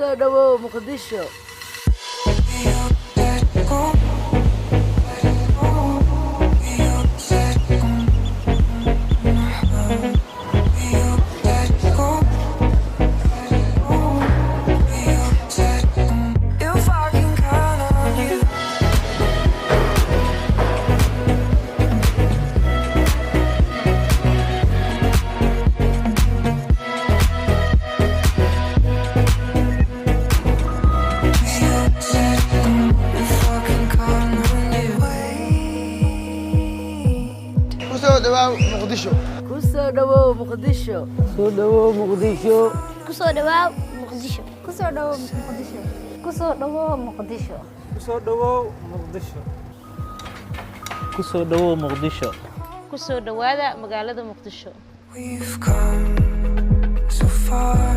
soo dhawow Muqdisho. مقدشو Ku soo dhawow Muqdisho. soo dhawow Muqdisho. kusoo dhawaad Muqdisho. kusoo dhawow Muqdisho. kusoo dhawow Muqdisho. kusoo dhawow Muqdisho. kusoo dhawow Muqdisho. ku soo dhawaada magaalada Muqdisho. We've come so far.